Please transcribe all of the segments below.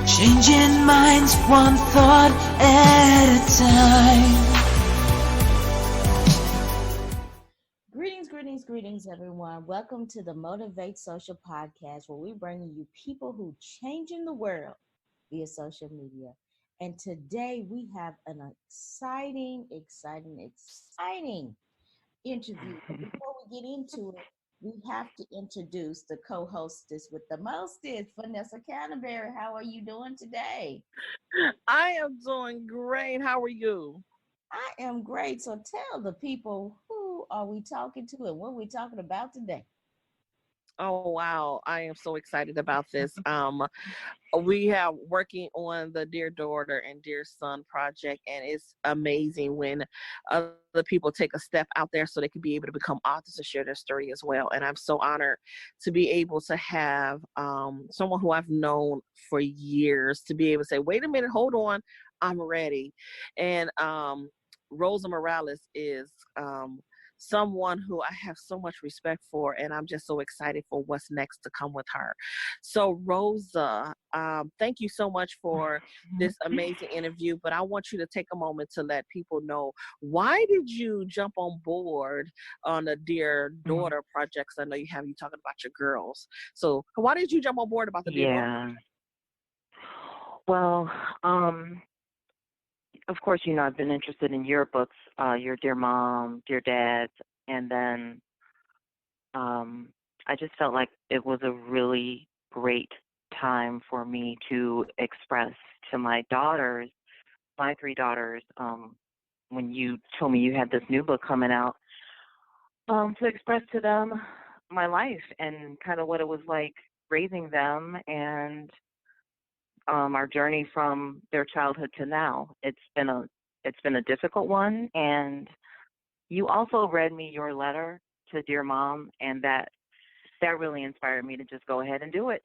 Changing minds one thought at a time. Greetings, everyone. Welcome to the Motivate Social Podcast, where we bring you people who changing the world via social media. And today we have an exciting interview. But before we get into it, we have to introduce the co-hostess with the mostest, Vanessa Canterbury. How are you doing today? I am doing great. How are you? I am great. So tell the people, who are we talking to and what are we talking about today? Oh wow, I am so excited about this. We have working on the Dear Daughter and Dear Son project, and it's amazing when other people take a step out there so they can be able to become authors and share their story as well. And I'm so honored to be able to have someone who I've known for years to be able to say, "Wait a minute, hold on, I'm ready." And Rosa Morales is someone who I have so much respect for, and I'm just so excited for what's next to come with her. So, Rosa, thank you so much for this amazing interview. But I want you to take a moment to let people know, why did you jump on board on the Dear Mm, Daughter project? 'Cause I know you talking about your girls. So, why did you jump on board about the Dear Daughter yeah. project? Well, of course, I've been interested in your books, your Dear Mom, Dear Dad, and then um, I just felt like it was a really great time for me to express to my daughters, my three daughters, when you told me you had this new book coming out, to express to them my life and kind of what it was like raising them and our journey from their childhood to now. It's been a difficult one, and you also read me your letter to Dear Mom, and that really inspired me to just go ahead and do it.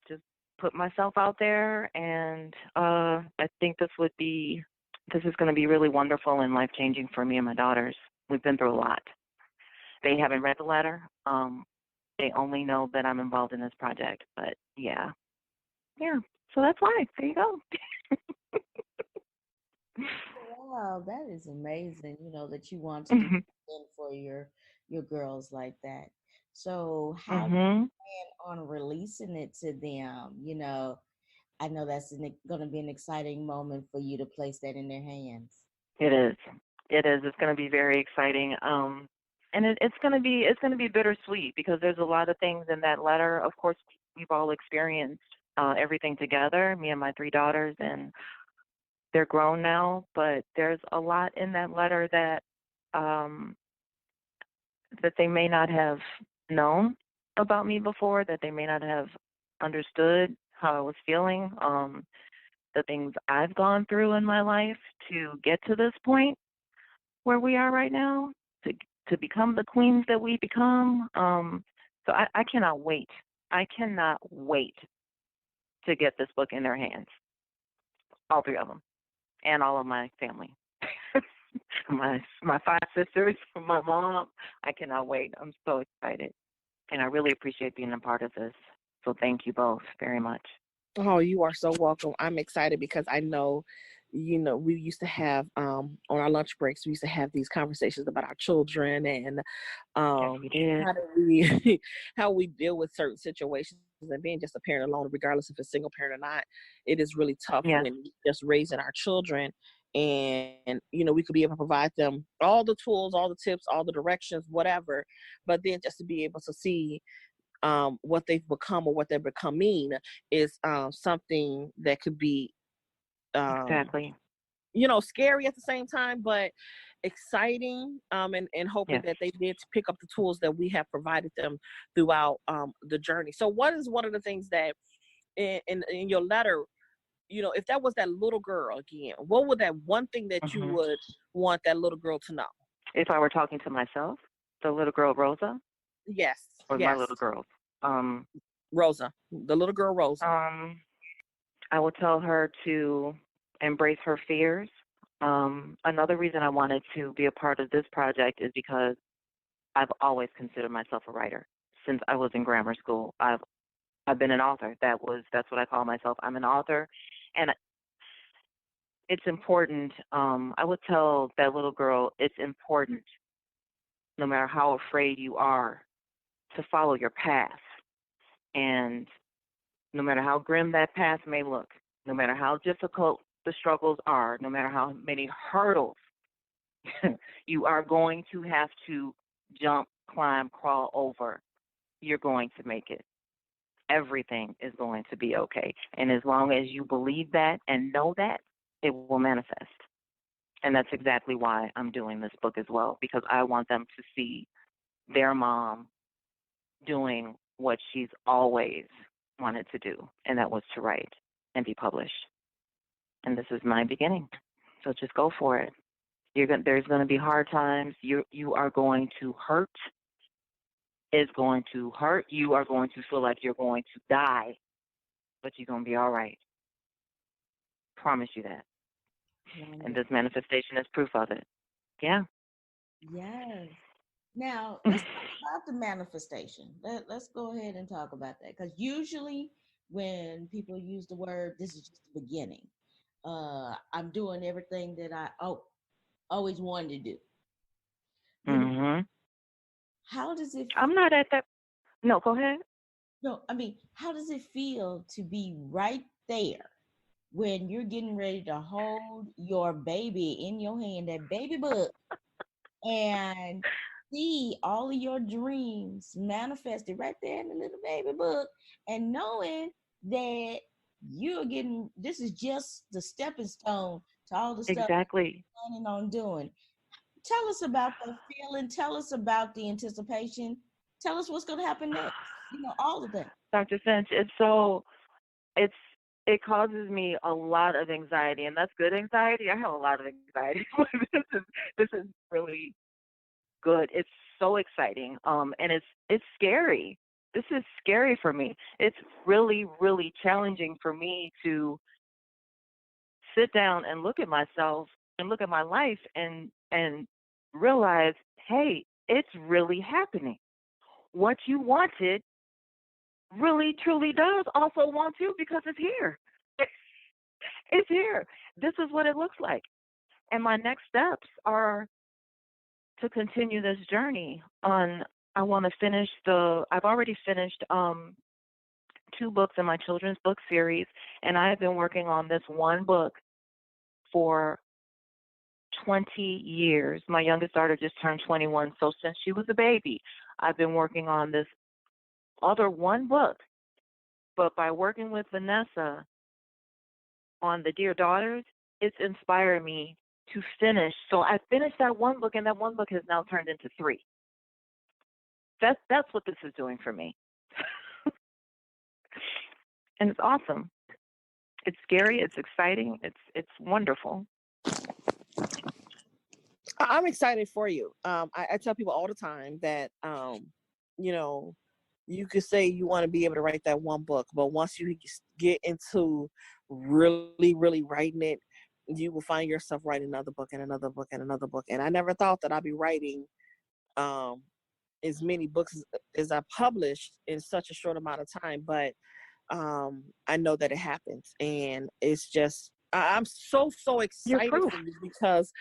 Just put myself out there, and I think this is going to be really wonderful and life changing for me and my daughters. We've been through a lot. They haven't read the letter. They only know that I'm involved in this project, but yeah. So that's why. There you go. Wow, that is amazing. That you want to do Mhm. something for your girls like that. So how do you Mhm. plan on releasing it to them? I know that's going to be an exciting moment for you to place that in their hands. It is. It is. It's going to be very exciting. And it's going to be bittersweet because there's a lot of things in that letter. Of course, we've all experienced everything together. Me and my three daughters, and they're grown now. But there's a lot in that letter um, that they may not have known about me before. That they may not have understood how I was feeling. The things I've gone through in my life to get to this point where we are right now, to become the queens that we become. So I cannot wait. I cannot wait to get this book in their hands, all three of them, and all of my family. my five sisters, my mom. I cannot wait. I'm so excited, and I really appreciate being a part of this. So thank you both very much. Oh, you are so welcome. I'm excited because I know, we used to have on our lunch breaks, we used to have these conversations about our children and Yes, we did. how do we how we deal with certain situations, and being just a parent alone, regardless if it's single parent or not, it is really tough Yes. when we're just raising our children. And we could be able to provide them all the tools, all the tips, all the directions, whatever, but then just to be able to see what they've become or what they're becoming is something that could be um, Exactly. scary at the same time, but exciting, and hoping Yes. that they did pick up the tools that we have provided them throughout the journey. So what is one of the things that in your letter, if that was that little girl again, what would that one thing that you hmm would want that little girl to know? If I were talking to myself, the little girl Rosa, Yes, or my yes, little girls, um, Rosa, the little girl Rosa. um, I will tell her to embrace her fears. Another reason I wanted to be a part of this project is because I've always considered myself a writer. Since I was in grammar school, I've I've been an author. That's what I call myself. I'm an author, and it's important. I would tell that little girl, it's important, no matter how afraid you are, to follow your path. And no matter how grim that path may look, no matter how difficult the struggles are, no matter how many hurdles you are going to have to jump, climb, crawl over, you're going to make it. Everything is going to be okay. And as long as you believe that and know that, it will manifest. And that's exactly why I'm doing this book as well, because I want them to see their mom doing what she's always wanted to do, and that was to write and be published. And this is my beginning. So just go for it. There's going to be hard times. You are going to hurt. It's going to hurt. You are going to feel like you're going to die, but you're going to be all right. Promise you that. Wonderful. And this manifestation is proof of it. Yeah. Yes. Now, let's talk about the manifestation. Let's go ahead and talk about that. Because usually when people use the word, this is just the beginning. I'm doing everything that I always wanted to do. You know, Mhm. how does it I'm not at that. No, go ahead. no, I mean, how does it feel to be right there when you're getting ready to hold your baby in your hand, that baby book, and see all of your dreams manifested right there in the little baby book, and knowing that you're getting this is just the stepping stone to all the stuff Exactly. you're planning on doing. Tell us about that feeling. Tell us about the anticipation. Tell us what's going to happen next. All of that. Dr. Finch, it's it causes me a lot of anxiety, and that's good anxiety. I have a lot of anxiety. This is really good. It's so exciting. And it's scary. This is scary for me. It's really, really challenging for me to sit down and look at myself and look at my life and realize, hey, it's really happening. What you wanted really truly does also want you, because it's here. It's here. This is what it looks like. And my next steps are to continue this journey on. I want to finish I've already finished 2 books in my children's book series, and I have been working on this one book for 20 years. My youngest daughter just turned 21, so since she was a baby, I've been working on this other one book. But by working with Vanessa on the Dear Daughters, it's inspired me to finish. So I finished that one book, and that one book has now turned into 3. That's what this is doing for me. And it's awesome. It's scary, it's exciting, it's wonderful. I'm excited for you. I tell people all the time that, you know, you could say you want to be able to write that one book, but once you get into really, really writing it, you will find yourself writing another book and another book and another book. And I never thought that I'd be writing um, as many books as I published in such a short amount of time, but I know that it happens, and it's just I'm so You're excited proof. for you because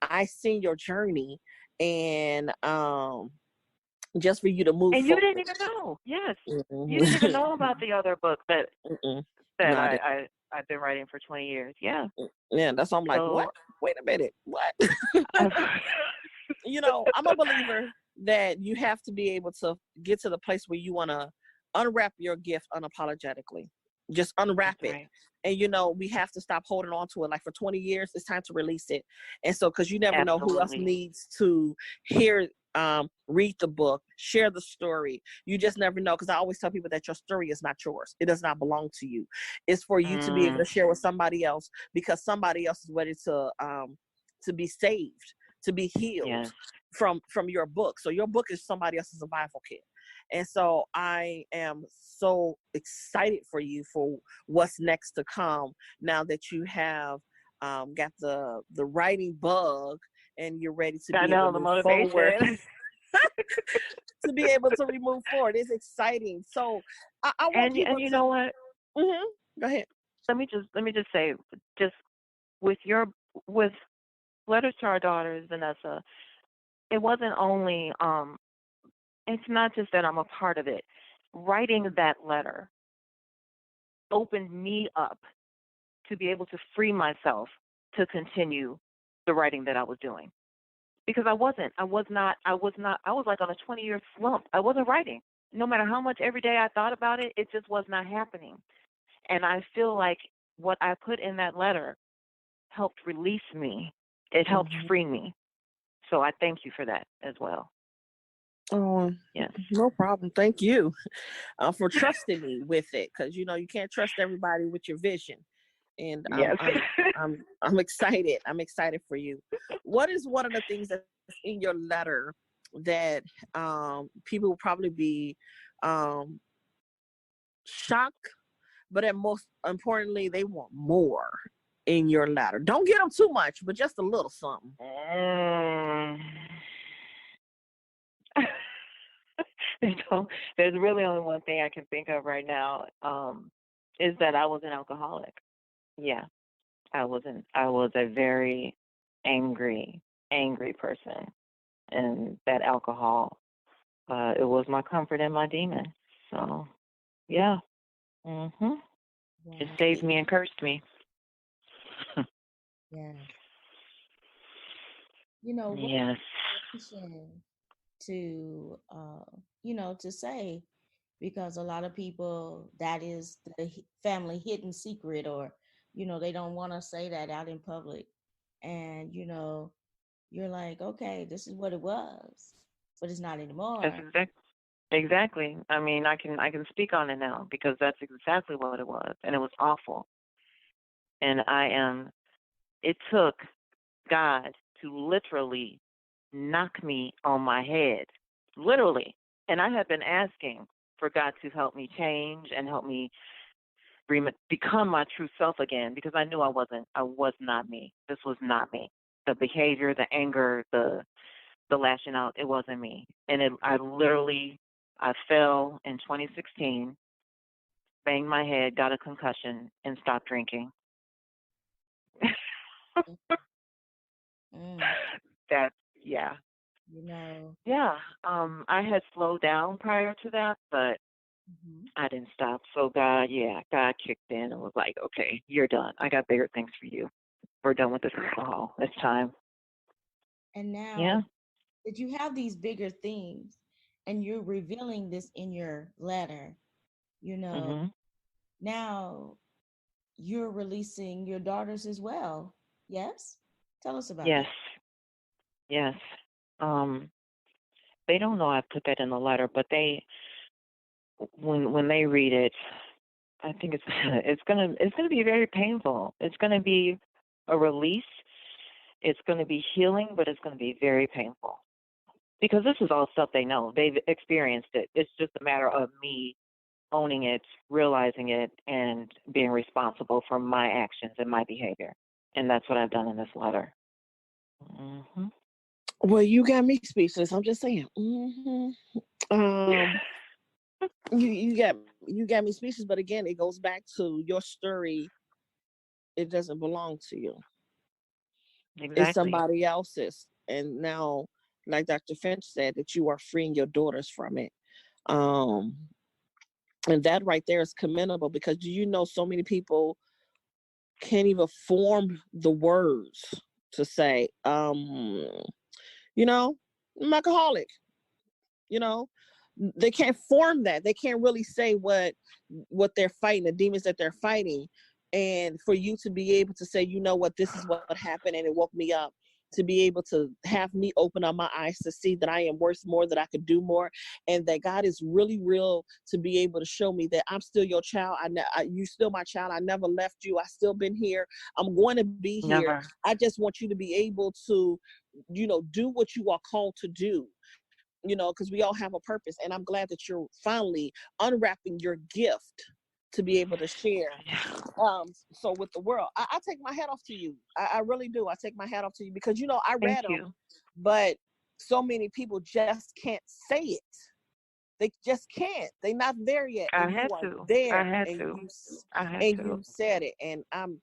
I seen your journey, and just for you to move And you forward. didn't even know. Yes. You didn't even Mhm. know about the other book that Mm-mm. that No, I didn't. I've been writing for 20 years. Yeah. Yeah, that's why I'm like, what? So Wait a minute, what? I've, I'm a believer that you have to be able to get to the place where you want to unwrap your gift unapologetically. Just unwrap that's it. right. And, we have to stop holding on to it. Like for 20 years, it's time to release it. And so, because you never know who else Absolutely. needs to hear, read the book, share the story. You just never know. Because I always tell people that your story is not yours. It does not belong to you. It's for you to be able to Mm, share with somebody else, because somebody else is ready to be saved, to be healed yes. from your book. So your book is somebody else's survival kit. And so I am so excited for you for what's next to come, now that you have got the writing bug and you're ready to I be able know to the move forward. motivation. to be able to remove forward. It's exciting. So I want people And you to. know what? Go ahead. Let me just say, just with your with letters to our daughters, Vanessa, it wasn't only it's not just that I'm a part of it. Writing that letter opened me up to be able to free myself to continue the writing that I was doing. Because I was like on a 20-year slump. I wasn't writing. No matter how much every day I thought about it, it just was not happening. And I feel like what I put in that letter helped release me. It helped free me. So I thank you for that as well. Oh, Yes. no problem. Thank you for trusting me with it, because you can't trust everybody with your vision, and Yes. I'm excited. I'm excited for you. What is one of the things that's in your letter that people will probably be shocked, but at most importantly, they want more in your letter? Don't get them too much, but just a little something. There's really only one thing I can think of right now, is that I was an alcoholic. Yeah, I was a very angry person, and that alcohol, it was my comfort and my demon. So, yeah. Mhm. It Wow. saved me and cursed me. Yes. What Yes. inspiration to to say, because a lot of people, that is the family hidden secret, or they don't want to say that out in public, and you're like, okay, this is what it was, but it's not That's anymore. exactly. I mean, I can speak on it now because that's exactly what it was, and it was awful. And it took God to literally knock me on my head, literally. And I had been asking for God to help me change and help me become my true self again, because I knew I was not me. This was not me. The behavior, the anger, the lashing out, it wasn't me. And I fell in 2016, banged my head, got a concussion, and stopped drinking. Mm, That, yeah. you know. Yeah, I had slowed down prior to that, but Mhm. I didn't stop. So God kicked in and was like, okay, you're done. I got bigger things for you. We're done with this alcohol. It's time. And now Yeah. that you have these bigger things, and you're revealing this in your letter, you know, Mhm. now you're releasing your daughters as well. Yes? Tell us about Yes. that. Yes. Um, they don't know I put that in the letter, but when they read it, I think it's it's gonna be very painful. It's gonna be a release. It's gonna be healing, but it's gonna be very painful because this is all stuff they know. They've experienced it. It's just a matter of me owning it, realizing it, and being responsible for my actions and my behavior. And that's what I've done in this letter. Hmm. Well, you got me speechless. I'm just saying. Um, you got me speechless. But again, it goes back to your story. It doesn't belong to you. It's Exactly. somebody else's. And now, like Dr. Finch said, that you are freeing your daughters from it. Um, and that right there is commendable, because do you know so many people can't even form the words to say, you know, I'm alcoholic, you know, they can't form that. They can't really say what they're fighting, the demons that they're fighting. And for you to be able to say, you know what, this is what happened and it woke me up, to be able to have me open up my eyes to see that I am worth more, that I could do more, and that God is really real, to be able to show me that I'm still your child. You still my child. I never left you. I still been here. I'm going to be here. Never. I just want you to be able to, do what you are called to do, because we all have a purpose. And I'm glad that you're finally unwrapping your gift to be able to share. So with the world, I take my hat off to you. I really do. I take my hat off to you, because, I Thank read them, you. but so many people just can't say it. They just can't. They're not there yet, I and had you are to. I there, had and to. you I had and to. you said it, and I'm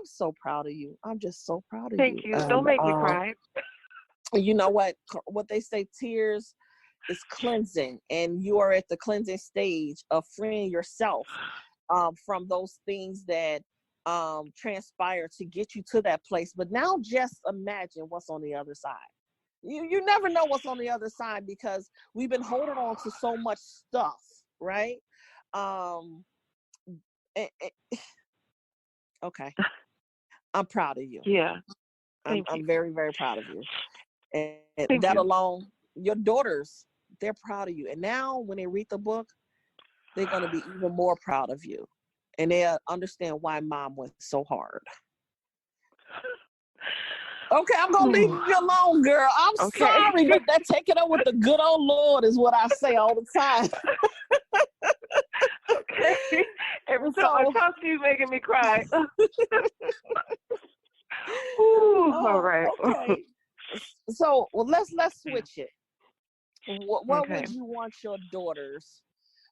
so proud of you. I'm just so proud of Thank you. you. Don't make me cry. You know what they say, tears is cleansing, and you are at the cleansing stage of freeing yourself from those things that transpire to get you to that place. But now just imagine what's on the other side. You never know what's on the other side, because we've been holding on to so much stuff, right? um eh, eh, okay, I'm proud of you. Yeah. I'm Thank you. I'm very, very proud of you. And Thank that you. alone, your daughters, they're proud of you. And now when they read the book, they're going to be even more proud of you. And they'll understand why mom went so hard. Okay, I'm going to leave you alone, girl. I'm Okay. sorry, but that take it up with the good old Lord is what I say all the time. Okay. Every time I So, talk to you, making me cry. Ooh, all right. okay. So, well, let's switch it. What Okay. would you want your daughters,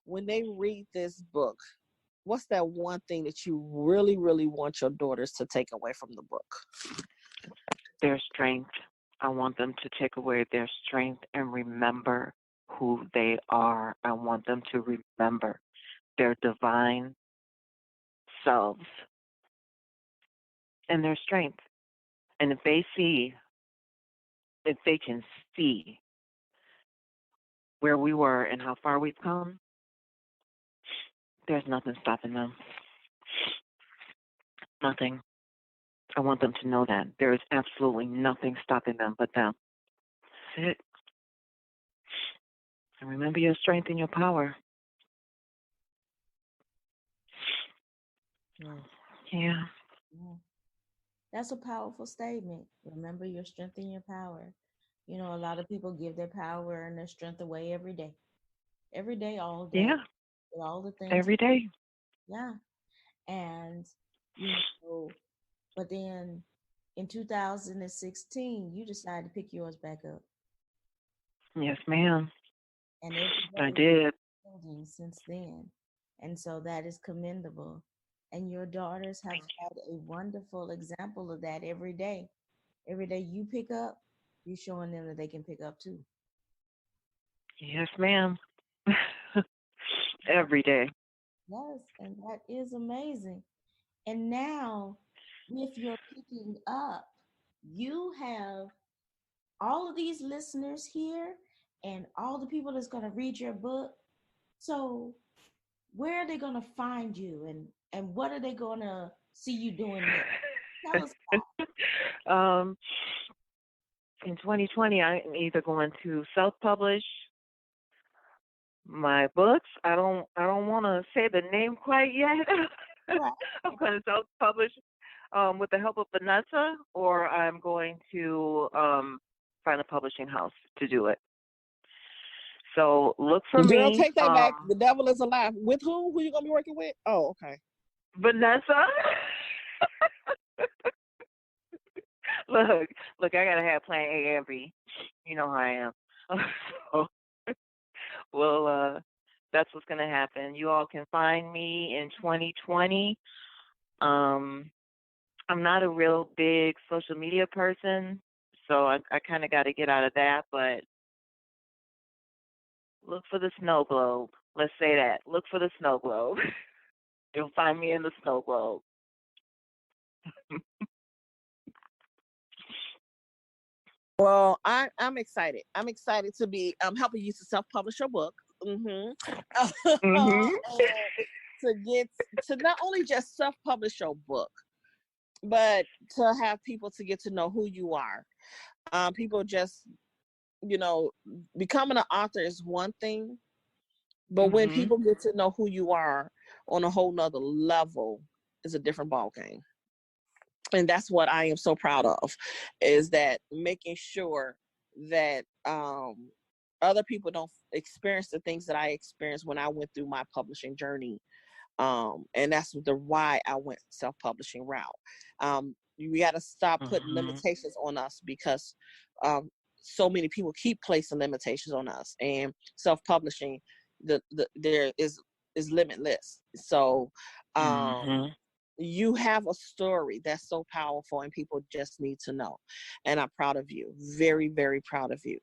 when they read this book, what's that one thing that you really, really want your daughters to take away from the book? Their strength. I want them to take away their strength and remember who they are. I want them to remember their divine selves and their strength. And if they can see where we were and how far we've come, there's nothing stopping them. Nothing. I want them to know that. There is absolutely nothing stopping them but them. Sit and remember your strength and your power. Yes. Yeah. Yeah. That's a powerful statement. Remember your strength and your power. You know, a lot of people give their power and their strength away every day, all day, Yeah. with all the things. Every day. Yeah. And, you know, but then in 2016, you decided to pick yours back up. Yes, ma'am. And every I day did. building since then. And so that is commendable. And your daughters have had a wonderful example of that every day. Every day you pick up, you're showing them that they can pick up too. Yes, ma'am. Every day. Yes, and that is amazing. And now, with your picking up, you have all of these listeners here and all the people that's going to read your book. So, where are they going to find you, and what are they going to see you doing next? Tell us um, in 2020, I'm either going to self-publish my books. I don't want to say the name quite yet. about it. I'm going to self-publish with the help of Vanessa, or I'm going to find a publishing house to do it. So look for Girl, me, take that back. The devil is alive. With who? Who you gonna be working with? Oh, okay. Vanessa. look, I gotta have plan A and B. You know how I am. So, well, that's what's gonna happen. You all can find me in 2020. Um, I'm not a real big social media person, so I kind of got to get out of that. But look for the snow globe. Let's say that. Look for the snow globe. You'll find me in the snow globe. Well, I'm excited. I'm excited to be helping you to self-publish your book. Mhm. To get to not only just self-publish your book, but to have people to get to know who you are. People just, you know, becoming an author is one thing, but when Mhm. people get to know who you are on a whole nother level, is a different ball game. And that's what I am so proud of, is that making sure that other people don't experience the things that I experienced when I went through my publishing journey. And that's the why I went self-publishing route. We got to stop putting Mhm. limitations on us, because so many people keep placing limitations on us, and self-publishing there is limitless. So Mhm. you have a story that's so powerful and people just need to know. And I'm proud of you. Very, very proud of you.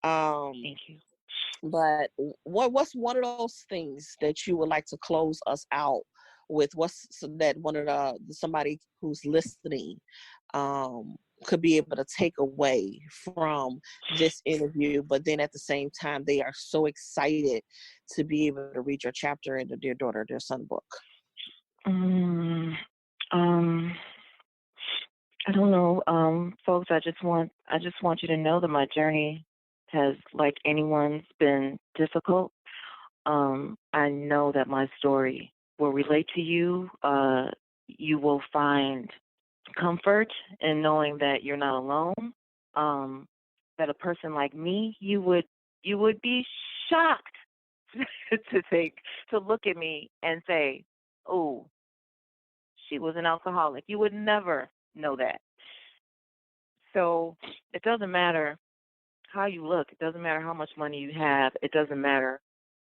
Um, Thank you. but what's one of those things that you would like to close us out with? What's so that one of somebody who's listening could be able to take away from this interview, but then at the same time they are so excited to be able to read your chapter in the Dear Daughter, Dear Son book? Mm, um, I don't know, folks. I just want you to know that my journey has, like anyone's, been difficult. I know that my story will relate to you. You will find comfort in knowing that you're not alone. Um, that a person like me, you would be shocked to think to look at me and say, "Oh, she was an alcoholic." You would never know that. So it doesn't matter how you look. It doesn't matter how much money you have. It doesn't matter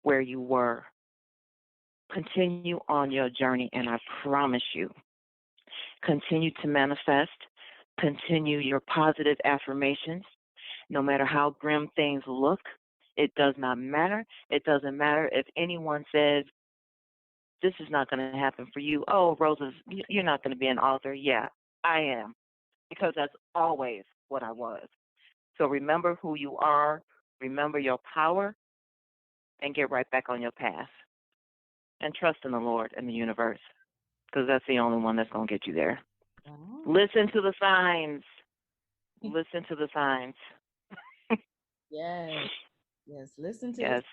where you were. Continue on your journey, and I promise you, continue to manifest, continue your positive affirmations. No matter how grim things look, it does not matter. It doesn't matter if anyone says, this is not going to happen for you. Oh, Rosa's, you're not going to be an author. Yeah, I am, because that's always what I was. So remember who you are, remember your power, and get right back on your path. And trust in the Lord and the universe, because that's the only one that's going to get you there. Wow. Listen to the signs. Listen to the signs. Yes. Yes. Listen to this. Yes.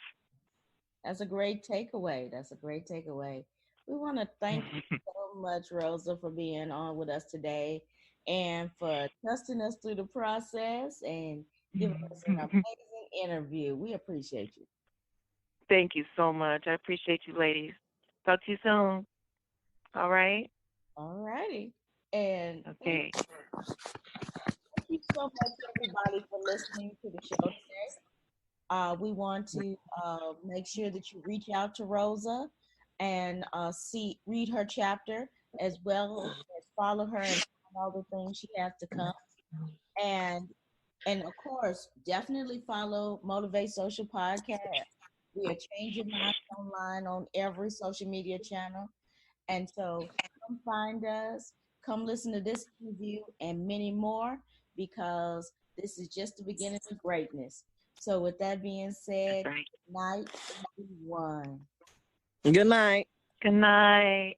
That's a great takeaway. That's a great takeaway. We want to thank you so much, Rosa, for being on with us today and for trusting us through the process and giving us an amazing interview. We appreciate you. Thank you so much. I appreciate you, ladies. Talk to you soon. All right? All righty. And Okay. thank you so much, everybody, for listening to the show today. We want to make sure that you reach out to Rosa and read her chapter, as well as follow her and find all the things she has to come. And and of course, definitely follow Motivate Social Podcast. We are changing minds online on every social media channel. And so come find us, come listen to this interview and many more, because this is just the beginning of greatness. So with that being That's said, right. good night, everyone. Good night. Good night.